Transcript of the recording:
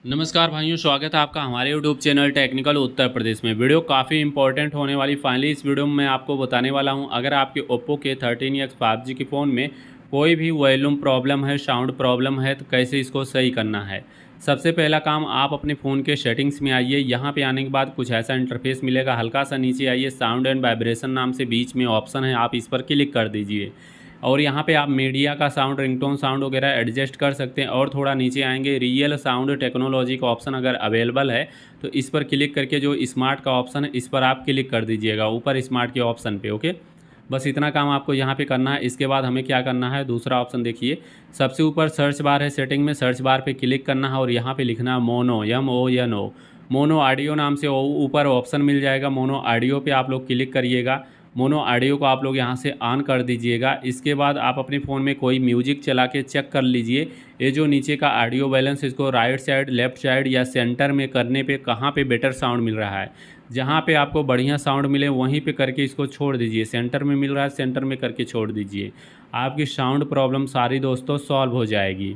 नमस्कार भाइयों, स्वागत है आपका हमारे YouTube channel technical Uttar Pradesh में। वीडियो काफ़ी इंपॉर्टेंट होने वाली फाइनली इस वीडियो में मैं आपको बताने वाला हूं, अगर आपके ओप्पो के 13X 5G के फ़ोन में कोई भी वॉल्यूम प्रॉब्लम है, साउंड प्रॉब्लम है, तो कैसे इसको सही करना है। सबसे पहला काम, आप अपने फ़ोन के सेटिंग्स में आइए। यहाँ पे आने के बाद कुछ ऐसा इंटरफेस मिलेगा, हल्का सा नीचे आइए, साउंड एंड वाइब्रेशन नाम से बीच में ऑप्शन है, आप इस पर क्लिक कर दीजिए। और यहाँ पे आप मीडिया का साउंड, रिंगटोन साउंड वगैरह एडजस्ट कर सकते हैं। और थोड़ा नीचे आएंगे, रियल साउंड टेक्नोलॉजी का ऑप्शन अगर अवेलेबल है तो इस पर क्लिक करके जो स्मार्ट का ऑप्शन है इस पर आप क्लिक कर दीजिएगा, ऊपर स्मार्ट के ऑप्शन पे। ओके, बस इतना काम आपको यहाँ पे करना है। इसके बाद हमें क्या करना है, दूसरा ऑप्शन देखिए, सबसे ऊपर सर्च बार है, सेटिंग में सर्च बार पे क्लिक करना है और यहाँ पे लिखना है मोनो, MONO। मोनो ऑडियो नाम से ऊपर ऑप्शन मिल जाएगा, मोनो ऑडियो पे आप लोग क्लिक करिएगा। मोनो ऑडियो को आप लोग यहाँ से ऑन कर दीजिएगा। इसके बाद आप अपने फ़ोन में कोई म्यूजिक चला के चेक कर लीजिए, ये जो नीचे का ऑडियो बैलेंस, इसको राइट साइड, लेफ्ट साइड या सेंटर में करने पे कहाँ पे बेटर साउंड मिल रहा है। जहाँ पे आपको बढ़िया साउंड मिले वहीं पे करके इसको छोड़ दीजिए। सेंटर में मिल रहा है, सेंटर में करके छोड़ दीजिए, आपकी साउंड प्रॉब्लम सारी दोस्तों सॉल्व हो जाएगी।